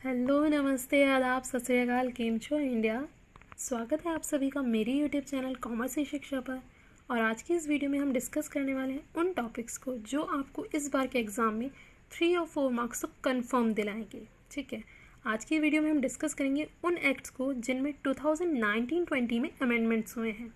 Hello, नमस्ते, आदाब, सत श्री अकाल, केम छो इंडिया। स्वागत है आप सभी का मेरे यूट्यूब चैनल कॉमर्स की शिक्षा पर। और आज की इस वीडियो में हम डिस्कस करने वाले हैं उन टॉपिक्स को जो आपको इस बार के एग्ज़ाम में 3 और 4 मार्क्स तो कंफर्म दिलाएंगे। ठीक है, आज की वीडियो में हम डिस्कस करेंगे उन एक्ट्स को जिनमें 2019-20 में अमेंडमेंट्स हुए हैं।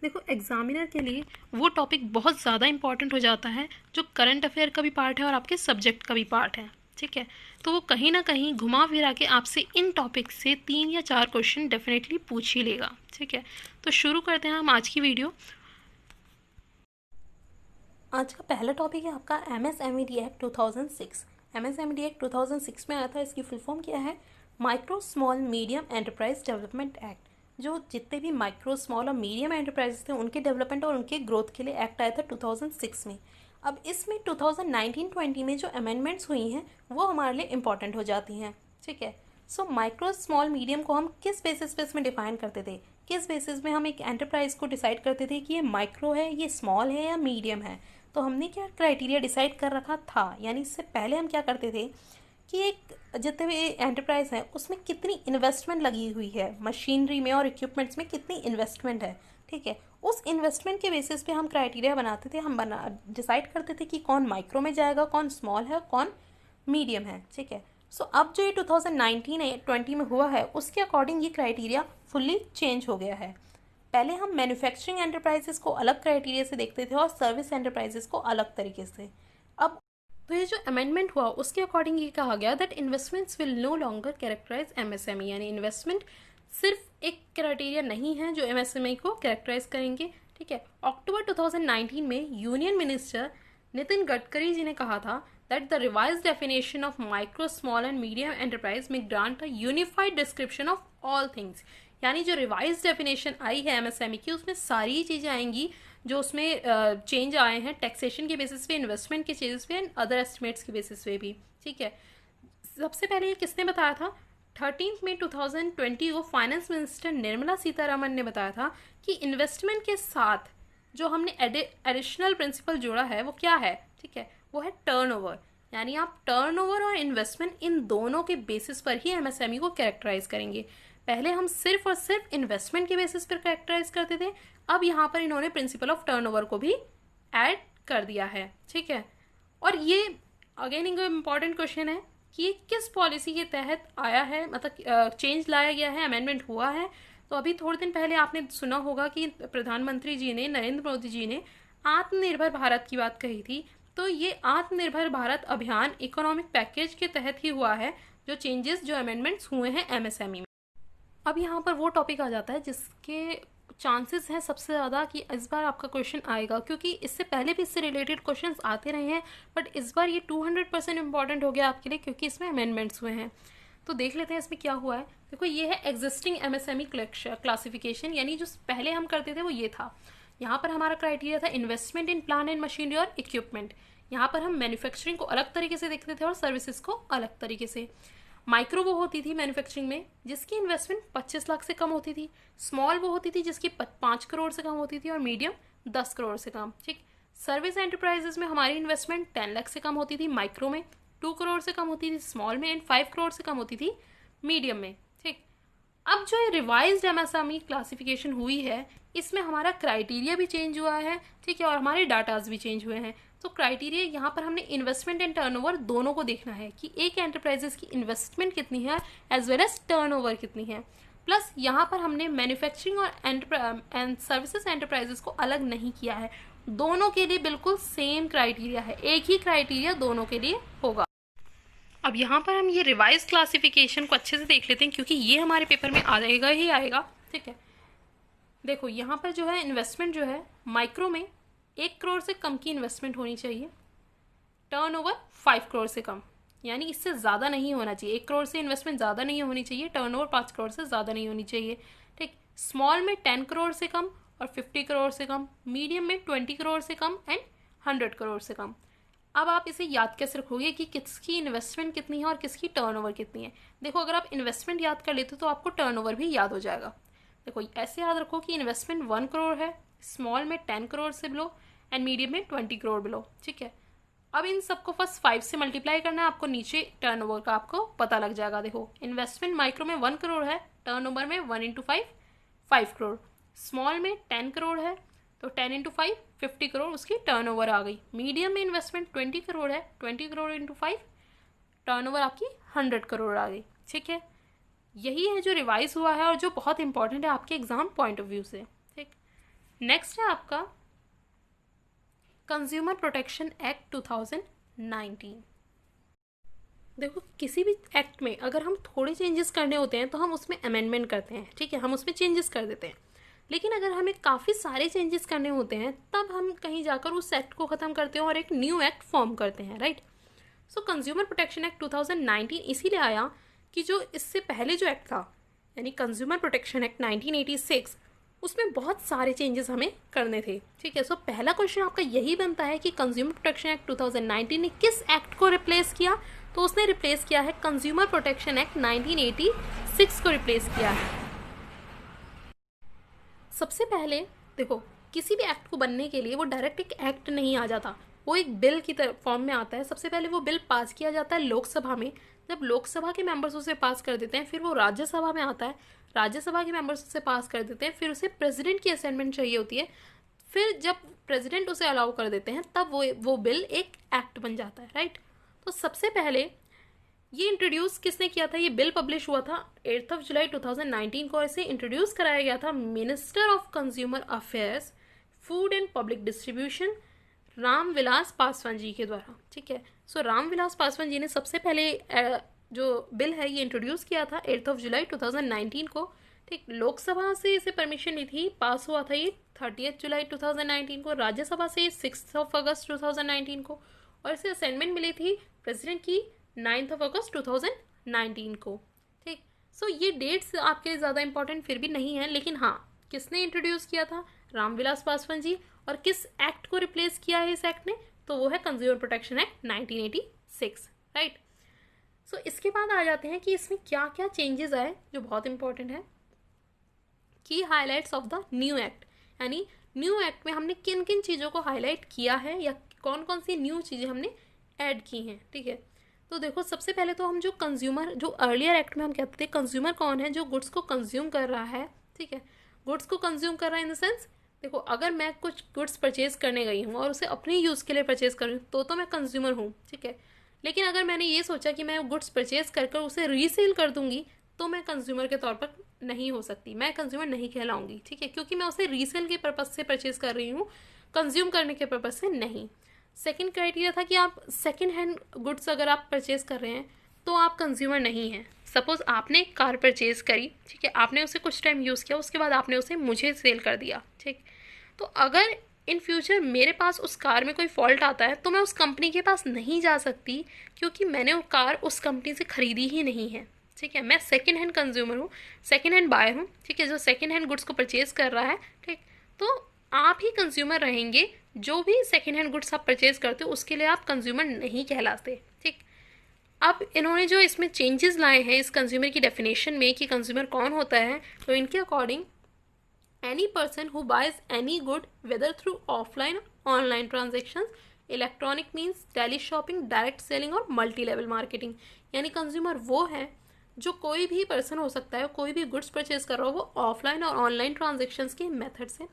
देखो, एग्जामिनर के लिए वो टॉपिक बहुत ज़्यादा इंपॉर्टेंट हो जाता है जो करंट अफेयर का भी पार्ट है और आपके सब्जेक्ट का भी पार्ट है। ठीक है, तो वो कहीं ना कहीं घुमा फिरा के आपसे इन टॉपिक से 3 या 4 क्वेश्चन डेफिनेटली पूछ ही लेगा। ठीक है, तो शुरू करते हैं हम आज की वीडियो। आज का पहला टॉपिक है आपका MSMED एक्ट 2006। MSMED एक्ट 2006 में आया था। इसकी फुल फॉर्म क्या है? Micro small medium enterprise development act. जो जितने भी माइक्रो स्मॉल और मीडियम एंटरप्राइज थे उनके डेवलपमेंट और उनके ग्रोथ के लिए एक्ट आया था 2006 में। अब इसमें 2019-20 में जो अमेंडमेंट्स हुई हैं वो हमारे लिए इम्पॉर्टेंट हो जाती हैं। ठीक है, सो माइक्रो स्मॉल मीडियम को हम किस बेसिस पे इसमें डिफाइन करते थे? किस बेसिस में हम एक एंटरप्राइज को डिसाइड करते थे कि ये माइक्रो है, ये स्मॉल है या मीडियम है? तो हमने क्या क्राइटेरिया डिसाइड कर रखा था, यानी इससे पहले हम क्या करते थे कि एक जितने भी एंटरप्राइज है उसमें कितनी इन्वेस्टमेंट लगी हुई है, मशीनरी में और इक्विपमेंट्स में कितनी इन्वेस्टमेंट है। ठीक है, उस इन्वेस्टमेंट के बेसिस पे हम क्राइटेरिया बनाते थे, हम डिसाइड करते थे कि कौन माइक्रो में जाएगा, कौन स्मॉल है, कौन मीडियम है। ठीक है, सो अब जो ये 2019-20 में हुआ है उसके अकॉर्डिंग ये क्राइटेरिया फुल्ली चेंज हो गया है। पहले हम मैन्युफैक्चरिंग एंटरप्राइजेस को अलग क्राइटेरिया से देखते थे और सर्विस एंटरप्राइजेस को अलग तरीके से। अब तो ये जो अमेंडमेंट हुआ उसके अकॉर्डिंग ये कहा गया that investments will no longer characterise MSME, यानी इन्वेस्टमेंट सिर्फ एक क्राइटेरिया नहीं है जो MSME को कैरेक्टराइज करेंगे। ठीक है, अक्टूबर 2019 में यूनियन मिनिस्टर नितिन गडकरी जी ने कहा था that the revise definition of micro small and medium enterprise में grant a unified description of all things. यानी जो रिवाइज डेफिनेशन आई है MSME की उसमें सारी चीज़ें आएंगी जो उसमें चेंज आए हैं टैक्सेशन के बेसिस पे, इन्वेस्टमेंट के बेसिस पे एंड अदर एस्टिमेट्स के बेसिस पे भी। ठीक है, सबसे पहले ये किसने बताया था? 13 मई 2020 को फाइनेंस मिनिस्टर निर्मला सीतारमन ने बताया था कि इन्वेस्टमेंट के साथ जो हमने एडिशनल प्रिंसिपल जोड़ा है वो क्या है? ठीक है, वो है टर्नओवर। यानी आप टर्नओवर और इन्वेस्टमेंट इन दोनों के बेसिस पर ही MSME को कैरेक्टराइज करेंगे। पहले हम सिर्फ और सिर्फ इन्वेस्टमेंट के बेसिस पर कैरेक्टराइज करते थे, अब यहाँ पर इन्होंने प्रिंसिपल ऑफ टर्नओवर को भी ऐड कर दिया है। ठीक है, और ये अगेन एक इम्पॉर्टेंट क्वेश्चन है कि ये किस पॉलिसी के तहत आया है, मतलब चेंज लाया गया है, अमेंडमेंट हुआ है। तो अभी थोड़े दिन पहले आपने सुना होगा कि प्रधानमंत्री जी ने, नरेंद्र मोदी जी ने आत्मनिर्भर भारत की बात कही थी। तो ये आत्मनिर्भर भारत अभियान इकोनॉमिक पैकेज के तहत ही हुआ है, जो चेंजेस, जो अमेंडमेंट्स हुए हैं MSME में। अब यहाँ पर वो टॉपिक आ जाता है जिसके चांसेस हैं सबसे ज़्यादा कि इस बार आपका क्वेश्चन आएगा, क्योंकि इससे पहले भी इससे रिलेटेड क्वेश्चंस आते रहे हैं, बट इस बार ये 200% इंपॉर्टेंट हो गया आपके लिए क्योंकि इसमें अमेंडमेंट्स हुए हैं। तो देख लेते हैं इसमें क्या हुआ है। देखो, ये है एग्जिस्टिंग MSME क्लासिफिकेशन, यानी जो पहले हम करते थे वो ये था। यहाँ पर हमारा क्राइटेरिया था investment in plant and machinery और इक्विपमेंट। यहाँ पर हम मैन्युफैक्चरिंग को अलग तरीके से देखते थे और सर्विसेज को अलग तरीके से। माइक्रो वो होती थी मैन्युफैक्चरिंग में जिसकी इन्वेस्टमेंट 25 लाख से कम होती थी, स्मॉल वो होती थी जिसकी 5 करोड़ से कम होती थी, और मीडियम 10 करोड़ से कम। ठीक, सर्विस एंटरप्राइजेस में हमारी इन्वेस्टमेंट 10 लाख से कम होती थी माइक्रो में, 2 करोड़ से कम होती थी स्मॉल में, एंड 5 करोड़ से कम होती थी मीडियम में। ठीक, अब जो ये रिवाइज्ड MSME क्लासिफिकेशन हुई है इसमें हमारा क्राइटेरिया भी चेंज हुआ है। ठीक है, और हमारे डाटाज भी चेंज हुए हैं। तो क्राइटेरिया यहाँ पर हमने इन्वेस्टमेंट एंड टर्नओवर दोनों को देखना है कि एक एंटरप्राइजेस की इन्वेस्टमेंट कितनी है एज वेल एज टर्नओवर कितनी है। प्लस यहाँ पर हमने मैन्युफैक्चरिंग और एंड सर्विसेज एंटरप्राइजेस को अलग नहीं किया है, दोनों के लिए बिल्कुल सेम क्राइटेरिया है, एक ही क्राइटेरिया दोनों के लिए होगा। अब यहाँ पर हम ये रिवाइज क्लासिफिकेशन को अच्छे से देख लेते हैं क्योंकि ये हमारे पेपर में आएगा ही आएगा। ठीक है, देखो यहाँ पर जो है इन्वेस्टमेंट जो है माइक्रो में 1 करोड़ से कम की इन्वेस्टमेंट होनी चाहिए, टर्नओवर 5 करोड़ से कम, यानी इससे ज़्यादा नहीं होना चाहिए। 1 करोड़ से इन्वेस्टमेंट ज़्यादा नहीं होनी चाहिए, टर्नओवर 5 करोड़ से ज़्यादा नहीं होनी चाहिए। ठीक, स्मॉल में 10 करोड़ से कम और 50 करोड़ से कम, मीडियम में 20 करोड़ से कम एंड 100 करोड़ से कम। अब आप इसे याद कैसे रखोगे कि किसकी इन्वेस्टमेंट कितनी है और किसकी टर्नओवर कितनी है? देखो, अगर आप इन्वेस्टमेंट याद कर लेते हो तो आपको टर्नओवर भी याद हो जाएगा। देखो, ऐसे याद रखो कि इन्वेस्टमेंट 1 करोड़ है, स्मॉल में 10 करोड़ से बिलो एंड मीडियम में 20 करोड़ बिलो। ठीक है, अब इन सबको फर्स्ट 5 से मल्टीप्लाई करना है आपको, नीचे टर्नओवर का आपको पता लग जाएगा। देखो इन्वेस्टमेंट माइक्रो में 1 करोड़ है, टर्नओवर में 1 इंटू 5 करोड़, स्मॉल में 10 करोड़ है तो 10 इंटू 50 करोड़ उसकी टर्नओवर आ गई। मीडियम में इन्वेस्टमेंट 20 करोड़ है, 20 करोड़ इंटू 5 टर्नओवर आपकी 100 करोड़ आ गई। ठीक है, यही है जो रिवाइज हुआ है और जो बहुत इंपॉर्टेंट है आपके एग्जाम पॉइंट ऑफ व्यू से। ठीक, नेक्स्ट है आपका कंज्यूमर प्रोटेक्शन एक्ट 2019। देखो किसी भी एक्ट में अगर हम थोड़े चेंजेस करने होते हैं तो हम उसमें अमेंडमेंट करते हैं, ठीक है, हम उसमें चेंजेस कर देते हैं। लेकिन अगर हमें काफ़ी सारे चेंजेस करने होते हैं तब हम कहीं जाकर उस एक्ट को ख़त्म करते हैं और एक न्यू एक्ट फॉर्म करते हैं, राइट। सो कंज्यूमर प्रोटेक्शन एक्ट 2019 इसीलिए आया कि जो इससे पहले जो एक्ट था यानी कंज्यूमर प्रोटेक्शन एक्ट 1986, उसमें बहुत सारे चेंजेस हमें करने थे। ठीक है, सो पहला क्वेश्चन आपका यही बनता है कि कंज्यूमर प्रोटेक्शन एक्ट 2019 ने किस एक्ट को रिप्लेस किया। तो उसने रिप्लेस किया है कंज्यूमर प्रोटेक्शन एक्ट 1986 को रिप्लेस किया है। सबसे पहले देखो किसी भी एक्ट को बनने के लिए वो डायरेक्ट एक एक्ट नहीं आ जाता, वो एक बिल की फॉर्म में आता है। सबसे पहले वो बिल पास किया जाता है लोकसभा में, जब लोकसभा के मेंबर्स उसे पास कर देते हैं फिर वो राज्यसभा में आता है, राज्यसभा के मेंबर्स उसे पास कर देते हैं, फिर उसे प्रेसिडेंट की असेंटमेंट चाहिए होती है, फिर जब प्रेसिडेंट उसे अलाउ कर देते हैं तब वो बिल एक एक्ट बन जाता है, राइट। तो सबसे पहले ये इंट्रोड्यूस किसने किया था, ये बिल पब्लिश हुआ था 8 जुलाई 2019 को। इसे इंट्रोड्यूस कराया गया था minister of consumer affairs, food and public distribution Ramvilas Paswan ji के द्वारा। ठीक है, सो रामविलास पासवान जी ने सबसे पहले जो बिल है ये इंट्रोड्यूस किया था 8 जुलाई 2019 को। ठीक, लोकसभा से इसे परमिशन ली थी, पास हुआ था ये 30 जुलाई 2019 को, राज्यसभा से 6 अगस्त 2019 को, और इसे असेंटमेंट मिली थी प्रेसिडेंट की 9 अगस्त 2019 को। ठीक, सो ये डेट्स आपके लिए ज़्यादा इंपॉर्टेंट फिर भी नहीं है, लेकिन हाँ किसने इंट्रोड्यूस किया था, रामविलास पासवान जी, और किस एक्ट को रिप्लेस किया है इस एक्ट ने, तो वो है कंज्यूमर प्रोटेक्शन एक्ट 1986, राइट। सो इसके बाद आ जाते हैं कि इसमें क्या क्या चेंजेस आए जो बहुत इंपॉर्टेंट है। की highlights of the new act, यानी न्यू एक्ट में हमने किन किन चीज़ों को हाईलाइट किया है या कौन कौन सी न्यू चीज़ें हमने ऐड की हैं। ठीक है, तो देखो सबसे पहले तो हम जो कंज्यूमर, जो अर्लियर एक्ट में हम कहते थे कंज्यूमर कौन है, जो गुड्स को कंज्यूम कर रहा है। ठीक है, गुड्स को कंज्यूम कर रहा है इन द सेंस, देखो अगर मैं कुछ गुड्स परचेज करने गई हूँ और उसे अपने यूज़ के लिए परचेज कर रही हूँ तो मैं कंज्यूमर हूँ। ठीक है, लेकिन अगर मैंने ये सोचा कि मैं गुड्स परचेज कर कर उसे रीसेल कर दूंगी तो मैं कंज्यूमर के तौर पर नहीं हो सकती, मैं कंज्यूमर नहीं कहलाऊंगी। ठीक है, क्योंकि मैं उसे रीसेल के पर्पज़ से परचेज कर रही हूँ, कंज्यूम करने के पर्पज़ से नहीं। सेकंड क्राइटेरिया था कि आप सेकंड हैंड गुड्स अगर आप परचेज कर रहे हैं तो आप कंज्यूमर नहीं हैं। सपोज़ आपने एक कार परचेज करी, ठीक है, आपने उसे कुछ टाइम यूज़ किया, उसके बाद आपने उसे मुझे सेल कर दिया। ठीक, तो अगर इन फ्यूचर मेरे पास उस कार में कोई फॉल्ट आता है तो मैं उस कंपनी के पास नहीं जा सकती, क्योंकि मैंने वो कार उस कंपनी से ख़रीदी ही नहीं है। ठीक है, मैं सेकंड हैंड कंज्यूमर हूँ, सेकंड हैंड बायर हूँ। ठीक है, जो सेकंड हैंड गुड्स को परचेज कर रहा है, ठीक, तो आप ही कंज्यूमर रहेंगे। जो भी सेकंड हैंड गुड्स आप परचेज करते हो उसके लिए आप कंज्यूमर नहीं कहलाते। ठीक, अब इन्होंने जो इसमें चेंजेस लाए हैं इस कंज्यूमर की डेफिनेशन में कि कंज्यूमर कौन होता है, तो इनके according any person who buys any good whether through offline online transaction, electronic means, tele shopping, direct selling और मल्टी लेवल मार्केटिंग। यानी कंज्यूमर वो है जो कोई भी पर्सन हो सकता है, कोई भी गुड्स परचेज कर रहा हो वो ऑफलाइन और ऑनलाइन ट्रांजेक्शन्स के मेथड से,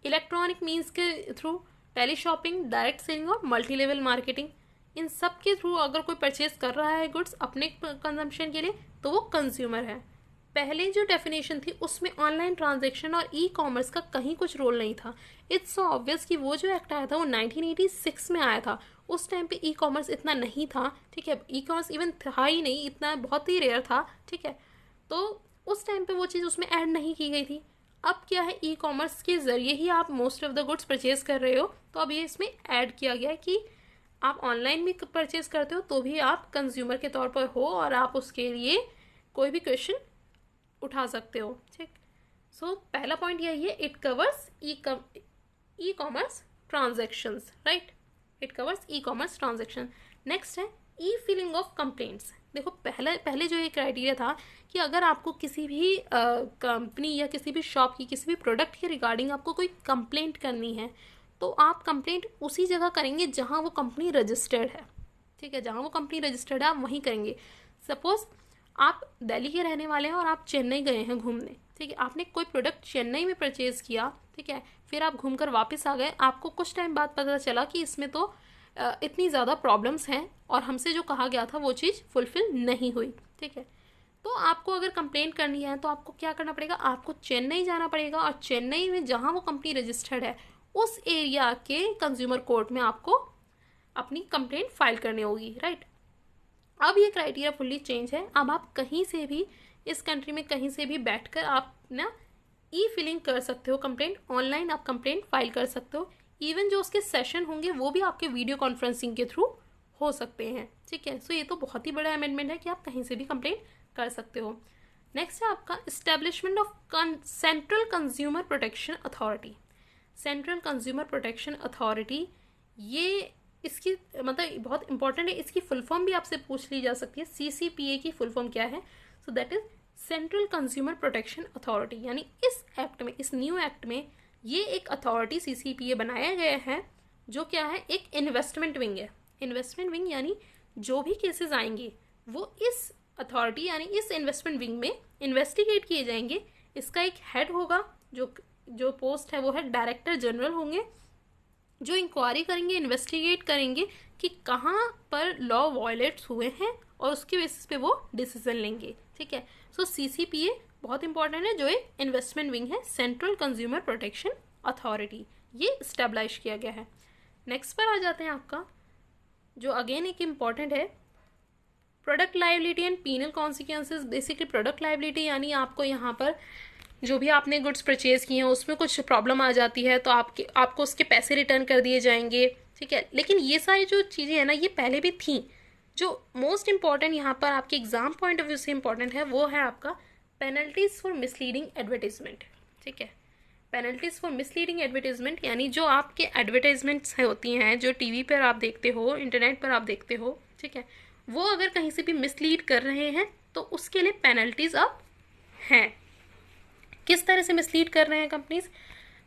इलेक्ट्रॉनिक मीन्स के through, tele shopping, direct selling और मल्टी लेवल मार्केटिंग, इन सब के थ्रू अगर कोई परचेज कर रहा है गुड्स अपने कंजम्पशन के लिए तो वो कंज्यूमर है। पहले जो डेफिनेशन थी उसमें ऑनलाइन ट्रांजैक्शन और ई कॉमर्स का कहीं कुछ रोल नहीं था। इट्स सो ऑब्वियस कि वो जो एक्ट आया था वो 1986 में आया था, उस टाइम पे ई कॉमर्स इतना नहीं था। ठीक है, ई कॉमर्स इवन था ही नहीं, इतना बहुत ही रेयर था। ठीक है, तो उस टाइम पे वो चीज़ उसमें ऐड नहीं की गई थी। अब क्या है, ई कॉमर्स के ज़रिए ही आप most of the goods purchase कर रहे हो, तो अब ये इसमें ऐड किया गया है कि आप ऑनलाइन भी परचेज करते हो तो भी आप कंज्यूमर के तौर पर हो और आप उसके लिए कोई भी क्वेश्चन उठा सकते हो। ठीक, सो पहला पॉइंट यही है, it covers e commerce transactions, right, it covers e commerce transaction. Next है ई फिलिंग ऑफ कंप्लेंट्स। देखो पहले जो ये क्राइटेरिया था कि अगर आपको किसी भी कंपनी या किसी भी शॉप की किसी भी प्रोडक्ट के रिगार्डिंग आपको कोई कंप्लेंट करनी है तो आप कंप्लेंट उसी जगह करेंगे जहाँ वो कंपनी रजिस्टर्ड है, ठीक है, जहाँ वो कंपनी रजिस्टर्ड है आप वहीं करेंगे। सपोज आप दिल्ली के रहने वाले हैं और आप चेन्नई गए हैं घूमने, ठीक है, आपने कोई प्रोडक्ट चेन्नई में परचेज़ किया, ठीक है, फिर आप घूमकर वापस आ गए, आपको कुछ टाइम बाद पता चला कि इसमें तो इतनी ज़्यादा प्रॉब्लम्स हैं और हमसे जो कहा गया था वो चीज़ फुलफिल नहीं हुई, ठीक है। तो आपको अगर कंप्लेंट करनी है तो आपको क्या करना पड़ेगा, आपको चेन्नई जाना पड़ेगा और चेन्नई में जहाँ वो कंपनी रजिस्टर्ड है उस एरिया के कंज्यूमर कोर्ट में आपको अपनी कंप्लेंट फाइल करनी होगी, राइट। अब ये क्राइटेरिया फुल्ली चेंज है। अब आप कहीं से भी इस कंट्री में कहीं से भी बैठकर आप ना ई फिलिंग कर सकते हो, कंप्लेंट ऑनलाइन आप कंप्लेंट फाइल कर सकते हो। इवन जो उसके सेशन होंगे वो भी आपके वीडियो कॉन्फ्रेंसिंग के थ्रू हो सकते हैं, ठीक है। सो ये तो बहुत ही बड़ा अमेंडमेंट है कि आप कहीं से भी कंप्लेंट कर सकते हो। नेक्स्ट है आपका establishment of central consumer protection authority. Central consumer protection authority, ये इसकी मतलब बहुत इंपॉर्टेंट है, इसकी फुल फॉर्म भी आपसे पूछ ली जा सकती है। CCPA की फुल फॉर्म क्या है? So that is central consumer protection authority. यानी इस एक्ट में, इस न्यू एक्ट में ये एक अथॉरिटी CCPA बनाया गया है जो क्या है, एक इन्वेस्टमेंट विंग है। इन्वेस्टमेंट विंग यानी जो भी केसेस आएंगे वो इस अथॉरिटी यानी इस इन्वेस्टमेंट विंग में इन्वेस्टिगेट किए जाएंगे। इसका एक हेड होगा, जो पोस्ट है वो है डायरेक्टर जनरल होंगे, जो इंक्वायरी करेंगे, इन्वेस्टिगेट करेंगे कि कहाँ पर लॉ वायलेट्स हुए हैं और उसके बेसिस पे वो डिसीजन लेंगे, ठीक है। सो CCPA बहुत इंपॉर्टेंट है, जो एक इन्वेस्टमेंट विंग है, सेंट्रल कंज्यूमर प्रोटेक्शन अथॉरिटी, ये स्टेब्लिश किया गया है। नेक्स्ट पर आ जाते हैं आपका, जो अगेन एक इम्पॉर्टेंट है, product liability and penal consequences. Basically product liability यानी आपको यहाँ पर जो भी आपने गुड्स परचेज किए हैं उसमें कुछ प्रॉब्लम आ जाती है तो आपको उसके पैसे रिटर्न कर दिए जाएंगे, ठीक है। लेकिन ये सारी जो चीज़ें हैं ना, ये पहले भी थी। जो मोस्ट इंपॉर्टेंट यहाँ पर आपके एग्जाम पॉइंट ऑफ व्यू से इंपॉर्टेंट है वो है आपका पेनल्टीज फॉर मिसलीडिंग एडवर्टीजमेंट, ठीक है। पेनल्टीज फॉर मिसलीडिंग एडवर्टीजमेंट यानी जो आपके एडवर्टाइजमेंट्स होती हैं, जो टीवी पर आप देखते हो, इंटरनेट पर आप देखते हो, ठीक है, वो अगर कहीं से भी मिसलीड कर रहे हैं तो उसके लिए पेनल्टीज अब हैं। किस तरह से मिसलीड कर रहे हैं कंपनीज?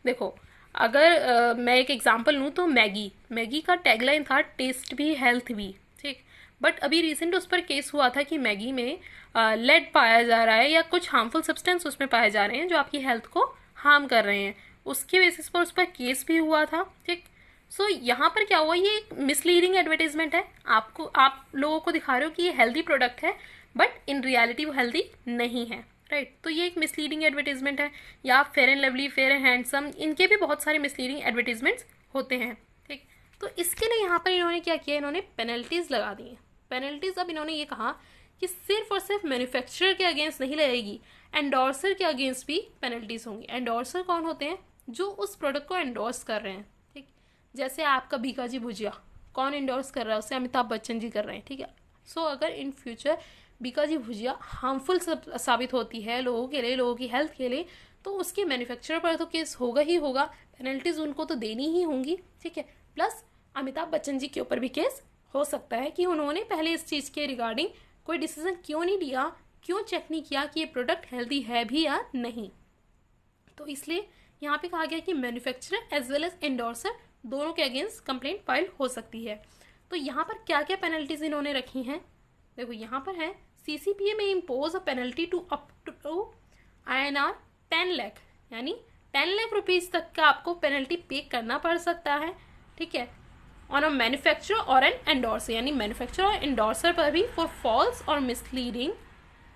देखो, अगर मैं एक एग्जांपल लूँ तो मैगी का टैगलाइन था टेस्ट भी हेल्थ भी, ठीक। बट अभी रिसेंट उस पर केस हुआ था कि मैगी में लेड पाया जा रहा है या कुछ हार्मफुल सब्सटेंस उसमें पाए जा रहे हैं जो आपकी हेल्थ को हार्म कर रहे हैं। उसके बेसिस पर उस पर केस भी हुआ था, ठीक। सो यहाँ पर क्या हुआ, ये एक मिसलीडिंग एडवर्टीजमेंट है। आप लोगों को दिखा रहे हो कि ये हेल्दी प्रोडक्ट है बट इन रियलिटी वो हेल्दी नहीं है, राइट। तो ये एक मिसलीडिंग एडवर्टीजमेंट है। या fair and lovely, fair and handsome, इनके भी बहुत सारे मिसलीडिंग एडवर्टीजमेंट्स होते हैं, ठीक। तो इसके लिए यहाँ पर इन्होंने क्या किया, इन्होंने पेनल्टीज लगा दी हैं। पेनल्टीज अब इन्होंने ये कहा कि सिर्फ और सिर्फ मैन्युफैक्चरर के अगेंस्ट नहीं लगेगी, एंडोर्सर के अगेंस्ट भी पेनल्टीज होंगी। एंडोर्सर कौन होते हैं? जो उस प्रोडक्ट को एंडोर्स कर रहे हैं, ठीक। जैसे आपका बीकाजी भुजिया कौन एंडोर्स कर रहा है? उससे अमिताभ बच्चन जी कर रहे हैं, ठीक है। सो अगर in future Bikaji bhujia harmful साबित होती है लोगों के लिए, लोगों की हेल्थ के लिए, तो उसके मैन्युफैक्चरर पर तो केस होगा ही होगा, पेनल्टीज उनको तो देनी ही होंगी, ठीक है। प्लस अमिताभ बच्चन जी के ऊपर भी केस हो सकता है कि उन्होंने पहले इस चीज़ के रिगार्डिंग कोई डिसीजन क्यों नहीं लिया, क्यों चेक नहीं किया कि ये प्रोडक्ट हेल्दी है भी या नहीं। तो इसलिए यहाँ पे कहा गया कि manufacturer as well as endorser दोनों के अगेंस्ट कंप्लेंट फाइल हो सकती है। तो यहाँ पर क्या क्या पेनल्टीज इन्होंने रखी हैं? देखो, यहाँ पर है CCPA में impose a penalty to up to INR 10 lakh, यानी 10 लाख रुपीज़ तक का आपको पेनल्टी पे करना पड़ सकता है, ठीक है, ऑन अ मैन्युफैक्चरर और एन एंडोर्सर, यानी मैन्युफैक्चरर और एंडोर्सर पर भी फॉर फॉल्स और मिसलीडिंग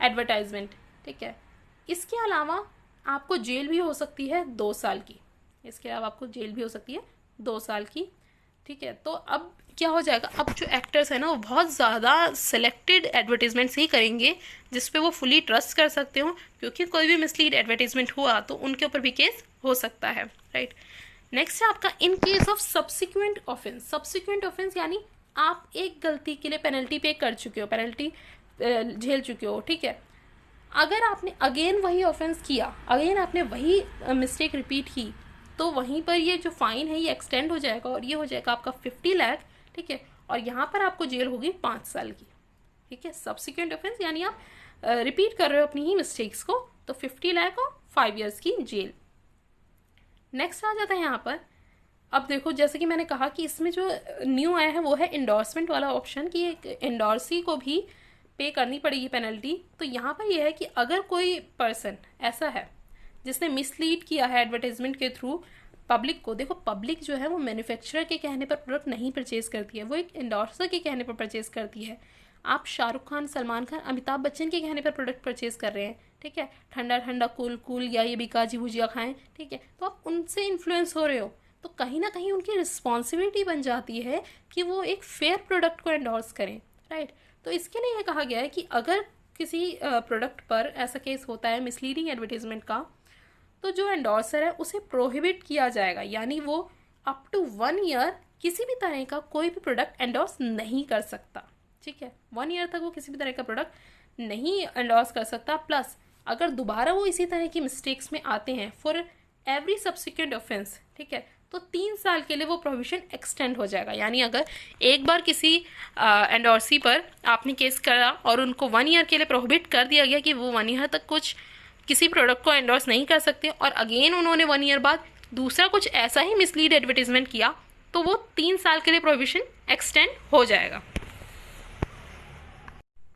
एडवर्टाइजमेंट, ठीक है। इसके अलावा आपको जेल भी हो सकती है 2 साल की। इसके अलावा आपको जेल भी हो सकती है 2 साल की, ठीक है। तो अब क्या हो जाएगा, अब जो एक्टर्स है ना वो बहुत ज़्यादा सिलेक्टेड एडवर्टीजमेंट्स ही करेंगे जिस पे वो फुली ट्रस्ट कर सकते हो, क्योंकि कोई भी मिसलीड एडवर्टीजमेंट हुआ तो उनके ऊपर भी केस हो सकता है, राइट। नेक्स्ट है आपका in case of subsequent offence. Subsequent offence यानी आप एक गलती के लिए पेनल्टी पे कर चुके हो, पेनल्टी झेल चुके हो, ठीक है। अगर आपने अगेन वही ऑफेंस किया, अगेन आपने वही मिस्टेक रिपीट की, तो वहीं पर ये जो फाइन है ये एक्सटेंड हो जाएगा और ये हो जाएगा आपका 50 लाख, ठीक है। और यहाँ पर आपको जेल होगी 5 साल की, ठीक है। सब्सिक्वेंट ऑफेंस यानी आप रिपीट कर रहे हो अपनी ही मिस्टेक्स को, तो 50 लाख और 5 ईयर्स की जेल। नेक्स्ट आ जाता है यहाँ पर अब देखो, जैसे कि मैंने कहा कि इसमें जो न्यू आया है वो है इंडोर्समेंट वाला ऑप्शन, कि एक इंडोर्सी को भी पे करनी पड़ेगी पेनल्टी। तो यहाँ पर यह है कि अगर कोई पर्सन ऐसा है जिसने मिसलीड किया है एडवर्टाइजमेंट के थ्रू पब्लिक को, देखो पब्लिक जो है वो मैन्युफैक्चरर के कहने पर प्रोडक्ट नहीं परचेज करती है, वो एक इंडोर्सर के कहने पर परचेज करती है। आप शाहरुख खान, सलमान खान, अमिताभ बच्चन के कहने पर प्रोडक्ट परचेज कर रहे हैं, ठीक है, ठंडा ठंडा कूल कूल या ये बिकाजी भुजिया खाएं, ठीक है, तो आप उनसे इन्फ्लुएंस हो रहे हो, तो कहीं ना कहीं उनकी रिस्पॉन्सिबिलिटी बन जाती है कि वो एक फेयर प्रोडक्ट को एंडोर्स करें, राइट। तो इसके लिए यह कहा गया है कि अगर किसी प्रोडक्ट पर ऐसा केस होता है मिसलीडिंग एडवर्टीजमेंट का, तो जो एंडोर्सर है उसे प्रोहिबिट किया जाएगा, यानी वो अप टू 1 ईयर किसी भी तरह का कोई भी प्रोडक्ट एंडोर्स नहीं कर सकता, ठीक है, 1 ईयर तक वो किसी भी तरह का प्रोडक्ट नहीं एंडोर्स कर सकता। प्लस अगर दोबारा वो इसी तरह की मिस्टेक्स में आते हैं फॉर एवरी सब्सिक्वेंट ऑफेंस, ठीक है, तो 3 साल के लिए वो प्रोविजन एक्सटेंड हो जाएगा। यानी अगर एक बार किसी एंडोर्सी पर आपने केस करा और उनको 1 ईयर के लिए प्रोहिबिट कर दिया गया कि वो 1 ईयर तक कुछ किसी प्रोडक्ट को एंडोर्स नहीं कर सकते, और अगेन उन्होंने 1 ईयर बाद दूसरा कुछ ऐसा ही मिसलीड एडवर्टीजमेंट किया, तो वो 3 साल के लिए प्रोविजन एक्सटेंड हो जाएगा।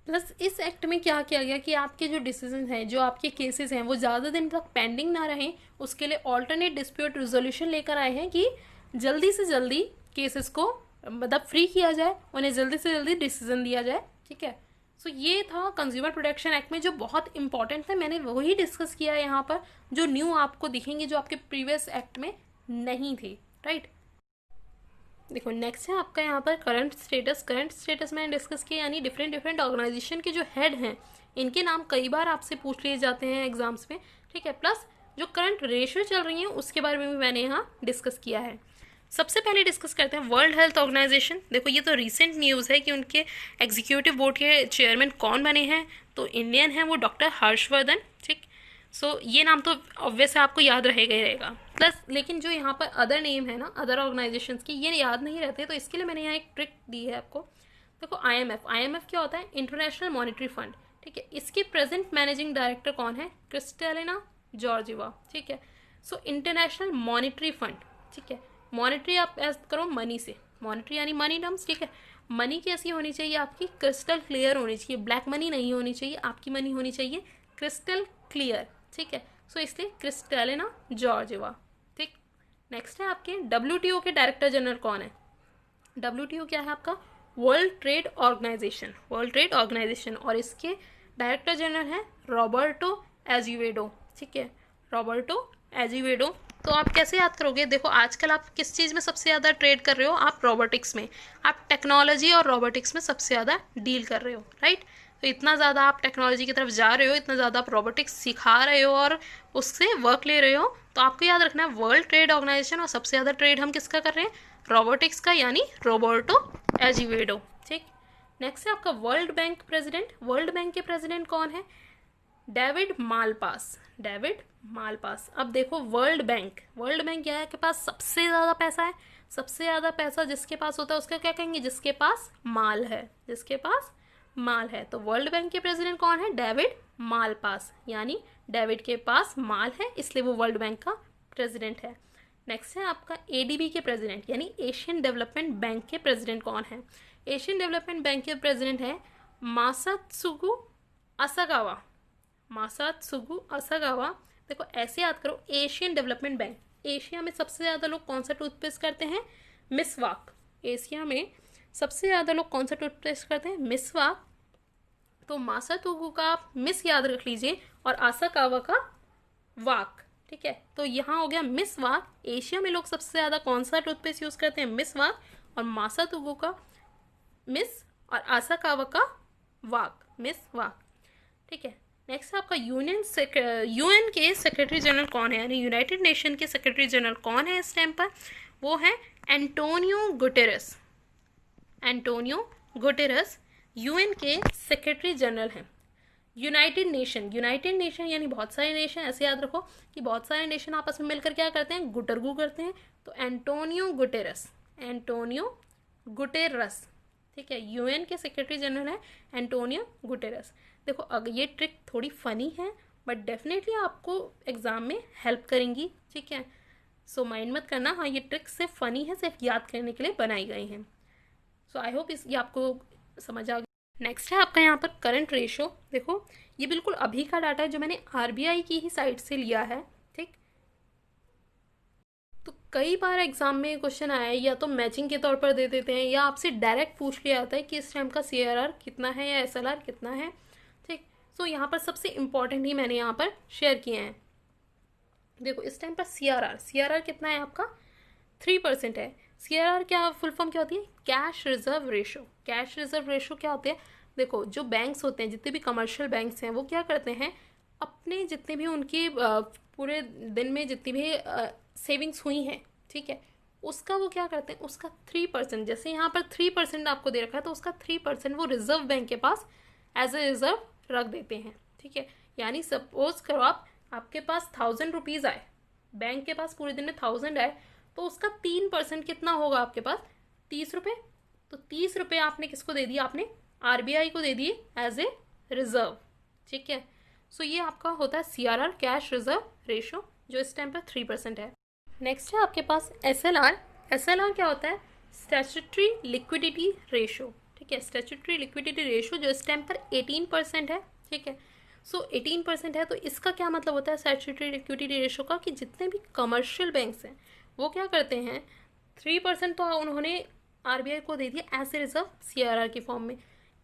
प्लस इस एक्ट में क्या किया गया कि आपके जो डिसीजन हैं, जो आपके केसेस हैं, वो ज़्यादा दिन तक पेंडिंग ना रहें, उसके लिए ऑल्टरनेट डिस्प्यूट रिजोल्यूशन लेकर आए हैं कि जल्दी से जल्दी केसेस को मतलब फ्री किया जाए, उन्हें जल्दी से जल्दी डिसीजन दिया जाए, ठीक है। सो ये था कंज्यूमर प्रोटेक्शन एक्ट में जो बहुत इंपॉर्टेंट था, मैंने वही डिस्कस किया है यहाँ पर, जो न्यू आपको दिखेंगे जो आपके प्रीवियस एक्ट में नहीं थे, राइट। देखो नेक्स्ट है आपका यहाँ पर करंट स्टेटस मैंने डिस्कस किया, यानी डिफरेंट ऑर्गेनाइजेशन के जो हेड हैं इनके नाम कई बार आपसे पूछ लिए जाते हैं एग्जाम्स में, ठीक है। प्लस जो करंट रेशियो चल रही है उसके बारे में भी मैंने यहाँ डिस्कस किया है। सबसे पहले डिस्कस करते हैं वर्ल्ड हेल्थ ऑर्गेनाइजेशन। देखो ये तो रिसेंट न्यूज़ है कि उनके एग्जीक्यूटिव बोर्ड के चेयरमैन कौन बने हैं, तो इंडियन है वो डॉक्टर हर्षवर्धन, ठीक। सो ये नाम तो ऑब्वियस है आपको याद रहेगा ही रहेगा। प्लस लेकिन जो यहाँ पर अदर नेम है ना अदर ऑर्गेनाइजेशंस की, ये याद नहीं रहते, तो इसके लिए मैंने यहाँ एक ट्रिक दी है आपको। देखो IMF क्या होता है, इंटरनेशनल मॉनिटरी फंड, ठीक है, इसके प्रेजेंट मैनेजिंग डायरेक्टर कौन है, क्रिस्टलिना जॉर्जिवा, ठीक है। सो इंटरनेशनल मॉनिटरी फंड, ठीक है, मॉनिटरी आप ऐड करो मनी से, मॉनिटरी यानी मनी टर्म्स, ठीक है। मनी कैसी होनी चाहिए आपकी, क्रिस्टल क्लियर होनी चाहिए, ब्लैक मनी नहीं होनी चाहिए, आपकी मनी होनी चाहिए क्रिस्टल क्लियर, ठीक है। सो इसलिए क्रिस्टलिना जॉर्जिवा, ठीक। नेक्स्ट है आपके WTO के डायरेक्टर जनरल कौन है, WTO क्या है आपका, वर्ल्ड ट्रेड ऑर्गेनाइजेशन, और इसके डायरेक्टर जनरल हैं रॉबर्टो एजिवेडो, ठीक है, रॉबर्टो एजिवेडो। तो आप कैसे याद करोगे, देखो आजकल आप किस चीज़ में सबसे ज़्यादा ट्रेड कर रहे हो, आप रोबोटिक्स में, आप टेक्नोलॉजी और रोबोटिक्स में सबसे ज़्यादा डील कर रहे हो, राइट। तो इतना ज़्यादा आप टेक्नोलॉजी की तरफ जा रहे हो, इतना ज़्यादा आप रोबोटिक्स सिखा रहे हो और उससे वर्क ले रहे हो, तो आपको याद रखना है वर्ल्ड ट्रेड ऑर्गेनाइजेशन, और सबसे ज़्यादा ट्रेड हम किसका कर रहे हैं, रोबोटिक्स का, यानी रोबर्टो एजिवेडो, ठीक। नेक्स्ट है आपका world bank president. World bank के प्रेसिडेंट कौन है, डेविड मालपास, डेविड मालपास। अब देखो वर्ल्ड बैंक क्या है, के पास सबसे ज़्यादा पैसा है, सबसे ज़्यादा पैसा जिसके पास होता है उसका क्या कहेंगे, जिसके पास माल है, जिसके पास माल है। तो वर्ल्ड बैंक के प्रेसिडेंट कौन है, डेविड मालपास, यानी डेविड के पास माल है इसलिए वो वर्ल्ड बैंक का प्रेसिडेंट है। नेक्स्ट है आपका ADB के प्रेसिडेंट, यानी एशियन डेवलपमेंट बैंक के प्रेसिडेंट कौन है, एशियन डेवलपमेंट बैंक के प्रेसिडेंट है मासात्सुगु असागावा, मासात्सुगु असागावा। देखो ऐसे याद करो, एशियन डेवलपमेंट बैंक, एशिया में सबसे ज़्यादा लोग कौन सा टूथपेस्ट करते हैं, मिसवाक, एशिया में सबसे ज़्यादा लोग कौन सा टूथपेस्ट करते हैं, मिसवाक। तो मासात्सुगु का आप मिस याद रख लीजिए और असाकावा का वाक, ठीक है। तो यहाँ हो गया मिसवाक, एशिया में लोग सबसे ज़्यादा कौन सा टूथपेस्ट यूज़ करते हैं, मिसवाक, और मासात्सुगु का मिस और असाकावा का वाक, मिसवाक, ठीक है। नेक्स्ट आपका UN के सेक्रेटरी जनरल कौन है, यानी यूनाइटेड नेशन के सेक्रेटरी जनरल कौन है इस टाइम पर, वो है Antonio Guterres, Antonio Guterres UN के सेक्रेटरी जनरल हैं। यूनाइटेड नेशन यानी बहुत सारे नेशन, ऐसे याद रखो कि बहुत सारे नेशन आपस में मिलकर क्या करते हैं, गुटरगू करते हैं। तो एंटोनियो गुटेरस, ठीक है, UN के सेक्रेटरी जनरल है एंटोनियो गुटेरस। देखो अगर ये ट्रिक थोड़ी फनी है बट डेफिनेटली आपको एग्जाम में हेल्प करेंगी, ठीक है। सो माइंड मत करना, हाँ ये ट्रिक्स सिर्फ फ़नी है, सिर्फ याद करने के लिए बनाई गई हैं। सो आई होप ये आपको समझ आ गया। नेक्स्ट है आपका यहाँ पर करंट रेशो। देखो ये बिल्कुल अभी का डाटा है जो मैंने आरबीआई की ही साइट से लिया है, ठीक। तो कई बार एग्जाम में क्वेश्चन आया है, या तो मैचिंग के तौर पर दे देते हैं या आपसे डायरेक्ट पूछ लिया जाता है कि इस टाइम का सीआरआर कितना है या एसएलआर कितना है, ठीक। सो यहाँ पर सबसे इम्पॉर्टेंट ही मैंने यहाँ पर शेयर किए हैं। देखो इस टाइम पर सीआरआर कितना है आपका, 3% है। सीआरआर क्या फुल फॉर्म क्या होती है, cash reserve ratio. Cash reserve ratio क्या होते हैं, देखो जो बैंक्स होते हैं, जितने भी कमर्शियल बैंक्स हैं, वो क्या करते हैं, अपने जितने भी उनकी पूरे दिन में जितनी भी सेविंग्स हुई हैं, ठीक है, उसका वो क्या करते हैं, उसका 3%, जैसे यहाँ पर 3% आपको दे रखा है, तो उसका 3% वो रिजर्व बैंक के पास एज ए रिजर्व रख देते हैं, ठीक है। यानी सपोज करो आपके पास 1000 रुपीज़ आए, बैंक के पास पूरे दिन में 1000 आए, तो उसका 3% कितना होगा आपके पास, 30 रुपये। तो 30 रुपये आपने किसको दे दिया, आपने आरबीआई को दे दिए एज ए रिजर्व, ठीक है। सो ये आपका होता है सीआरआर, कैश रिजर्व रेशो, जो इस टाइम पर 3% है। नेक्स्ट है आपके पास एसएलआर। एसएलआर क्या होता है, स्टैट्यूटरी लिक्विडिटी रेशो, ठीक है। स्टैट्यूटरी लिक्विडिटी रेशो जो इस टाइम पर 18% है, ठीक है। सो 18% है, तो इसका क्या मतलब होता है स्टैट्यूटरी लिक्विडिटी रेशो का, कि जितने भी कमर्शियल बैंक्स हैं वो क्या करते हैं, 3% तो उन्होंने आरबीआई को दे दिया एज ए रिजर्व सीआरआर के फॉर्म में,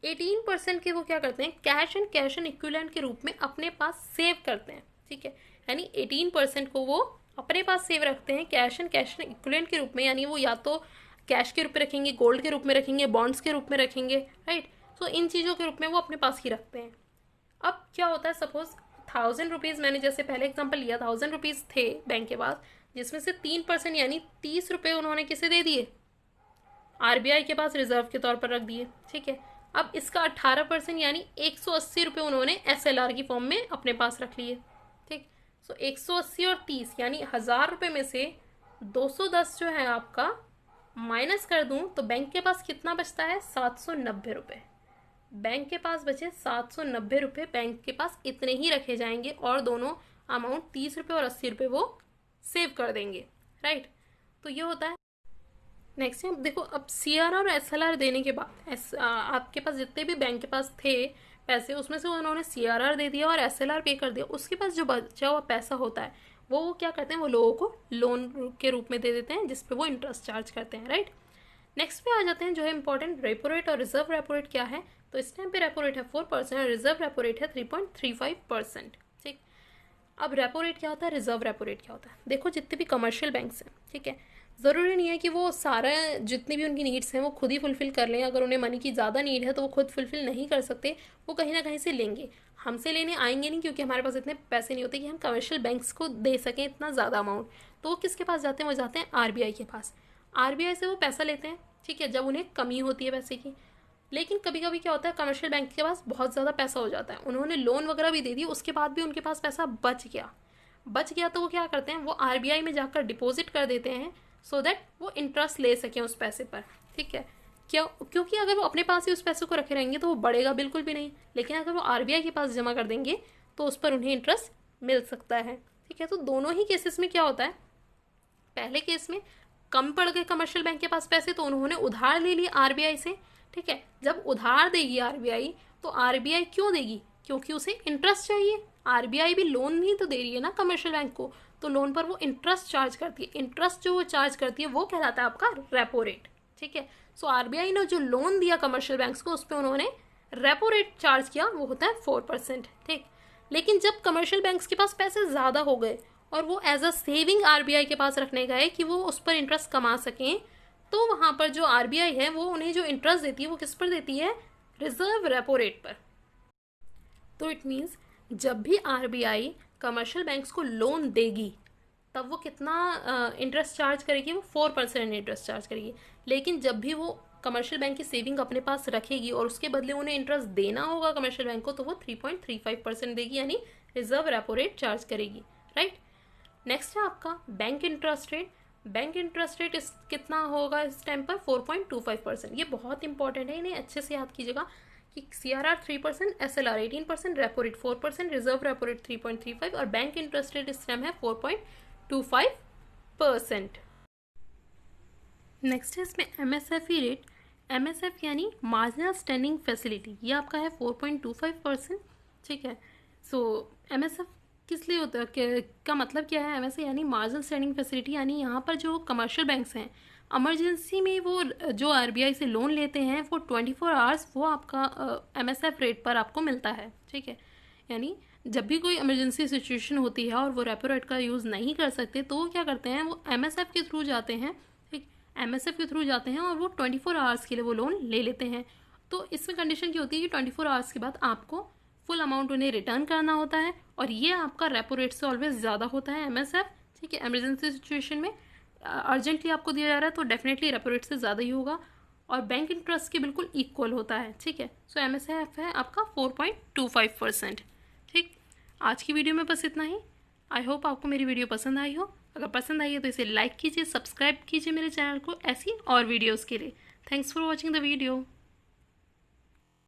18% के वो क्या करते हैं, कैश एंड इक्विवेलेंट के रूप में अपने पास सेव करते हैं, ठीक है। यानी 18% को वो अपने पास सेव रखते हैं कैश एंड इक्विवेलेंट के रूप में, यानी वो या तो कैश के रूप में रखेंगे, गोल्ड के रूप में रखेंगे, बॉन्ड्स के रूप में रखेंगे, राइट। सो इन चीज़ों के रूप में वो अपने पास ही रखते हैं। अब क्या होता है, सपोज 1000 रुपीज़, मैंने जैसे पहले एग्जांपल लिया, 1000 रुपीज़ थे बैंक के पास, जिसमें से 3% यानी 30 रुपये उन्होंने किसे दे दिए, आरबीआई के पास रिजर्व के तौर पर रख दिए, ठीक है। अब इसका 18% यानी 180 रुपये उन्होंने एसएलआर की फॉर्म में अपने पास रख लिए, ठीक। सो 180 और 30 यानी 1000 रुपये में से 210 जो है आपका माइनस कर दूं, तो बैंक के पास कितना बचता है, 790 रुपये। बैंक के पास बचे 790 रुपये, बैंक के पास इतने ही रखे जाएंगे और दोनों अमाउंट 30 रुपये और 80 रुपये वो सेव कर देंगे, राइट। तो ये होता है। नेक्स्ट है देखो, अब सीआरआर और एसएलआर देने के बाद आपके पास जितने भी बैंक के पास थे पैसे, उसमें से उन्होंने सीआरआर दे दिया और एसएलआर पे कर दिया, उसके पास जो बचा हुआ पैसा होता है वो क्या करते हैं, वो लोगों को लोन के रूप में दे देते हैं, जिसपे वो इंटरेस्ट चार्ज करते हैं, राइट। नेक्स्ट पे आ जाते हैं जो है इंपॉर्टेंट, रेपो रेट और रिजर्व रेपो रेट क्या है। तो इस टाइम पे रेपो रेट है 4% और रिजर्व रेपो रेट है 3.35%, ठीक। अब रेपो रेट क्या होता है, रिजर्व रेपो रेट क्या होता है, देखो जितने भी कमर्शियल बैंक्स हैं, ठीक है, ज़रूरी नहीं है कि वो सारा जितनी भी उनकी नीड्स हैं वो खुद ही फुलफ़िल कर लें। अगर उन्हें मनी की ज़्यादा नीड है तो वो खुद फुलफ़िल नहीं कर सकते, वो कहीं ना कहीं से लेंगे, हमसे लेने आएंगे नहीं, क्योंकि हमारे पास इतने पैसे नहीं होते कि हम कमर्शियल बैंक्स को दे सकें इतना ज़्यादा अमाउंट। तो वो किसके पास जाते हैं, वो जाते हैं आरबीआई के पास। आरबीआई से वो पैसा लेते हैं, ठीक है, जब उन्हें कमी होती है पैसे की। लेकिन कभी कभी क्या होता है, कमर्शियल बैंक के पास बहुत ज़्यादा पैसा हो जाता है, उन्होंने लोन वगैरह भी दे दी, उसके बाद भी उनके पास पैसा बच गया तो वो क्या करते हैं, वो आरबीआई में जाकर डिपॉजिट कर देते हैं, सो दैट वो इंटरेस्ट ले सकें उस पैसे पर, ठीक है। क्योंकि अगर वो अपने पास ही उस पैसे को रखे रहेंगे तो वो बढ़ेगा बिल्कुल भी नहीं, लेकिन अगर वो आरबीआई के पास जमा कर देंगे तो उस पर उन्हें इंटरेस्ट मिल सकता है, ठीक है। तो दोनों ही केसेस में क्या होता है, पहले केस में कम पड़ गए कमर्शियल बैंक के पास पैसे तो उन्होंने उधार ले लिए आरबीआई से, ठीक है। जब उधार देगी आरबीआई तो आरबीआई क्यों देगी, क्योंकि उसे इंटरेस्ट चाहिए, आरबीआई भी लोन ही तो दे रही है ना कमर्शियल बैंक को, तो लोन पर वो इंटरेस्ट चार्ज करती है, इंटरेस्ट जो वो चार्ज करती है वो कहलाता है आपका रेपो रेट, ठीक है। सो आरबीआई ने जो लोन दिया कमर्शियल बैंक्स को उस पर उन्होंने रेपो रेट चार्ज किया, वो होता है 4%, ठीक। लेकिन जब कमर्शियल बैंक्स के पास पैसे ज़्यादा हो गए और वो एज अ सेविंग आरबीआई के पास रखने गए कि वो उस पर इंटरेस्ट कमा सकें, तो वहाँ पर जो आरबीआई है वो उन्हें जो इंटरेस्ट देती है वो किस पर देती है, रिजर्व रेपो रेट पर। तो इट मीन्स जब भी आरबीआई कमर्शियल बैंक्स को लोन देगी तब वो कितना इंटरेस्ट चार्ज करेगी, वो 4% इंटरेस्ट चार्ज करेगी। लेकिन जब भी वो कमर्शियल बैंक की सेविंग अपने पास रखेगी और उसके बदले उन्हें इंटरेस्ट देना होगा कमर्शियल बैंक को, तो वो 3.35% देगी, यानी रिजर्व रेपो रेट चार्ज करेगी, राइट। नेक्स्ट है आपका bank interest rate. Bank interest rate कितना होगा इस टाइम पर, 4.25%। ये बहुत इंपॉर्टेंट है, इन्हें अच्छे से याद कीजिएगा कि CRR 3%, SLR 18%, repo rate 4%, reserve repo rate 3.35 और बैंक इंटरेस्ट रेट इस टाइम है 4.25%। 4.25%। नेक्स्ट है इसमें MSFE रेट। MSF यानी मार्जिनल स्टैंडिंग फैसिलिटी, ये आपका है 4.25%। ठीक है, सो MSF किस लिए होता है, का मतलब क्या है? MSF यानी मार्जिनल स्टैंडिंग फैसिलिटी, यानी यहाँ पर जो कमर्शियल बैंक्स हैं इमरजेंसी में वो जो RBI से लोन लेते हैं वो 24 आवर्स वो आपका MSF रेट पर आपको मिलता है। ठीक है, यानी जब भी कोई इमरजेंसी सिचुएशन होती है और वो रेपो रेट का यूज़ नहीं कर सकते तो वो क्या करते हैं, वो MSF के थ्रू जाते हैं। ठीक, MSF के थ्रू जाते हैं और वो 24 आवर्स के लिए वो लोन ले लेते हैं। तो इसमें कंडीशन क्या होती है कि 24 आवर्स के बाद आपको फुल अमाउंट उन्हें रिटर्न करना होता है, और ये आपका रेपो रेट से ऑलवेज ज़्यादा होता है MSF। ठीक है, इमरजेंसी सिचुएशन में अर्जेंटली आपको दिया जा रहा है तो डेफिनेटली रेपो रेट से ज़्यादा ही होगा, और बैंक इंटरेस्ट के बिल्कुल इक्वल होता है। ठीक है, सो MSF है आपका 4.25%। ठीक, आज की वीडियो में बस इतना ही। आई होप आपको मेरी वीडियो पसंद आई हो। अगर पसंद आई है तो इसे लाइक कीजिए, सब्सक्राइब कीजिए मेरे चैनल को ऐसी और वीडियोज़ के लिए। Thanks for watching the video.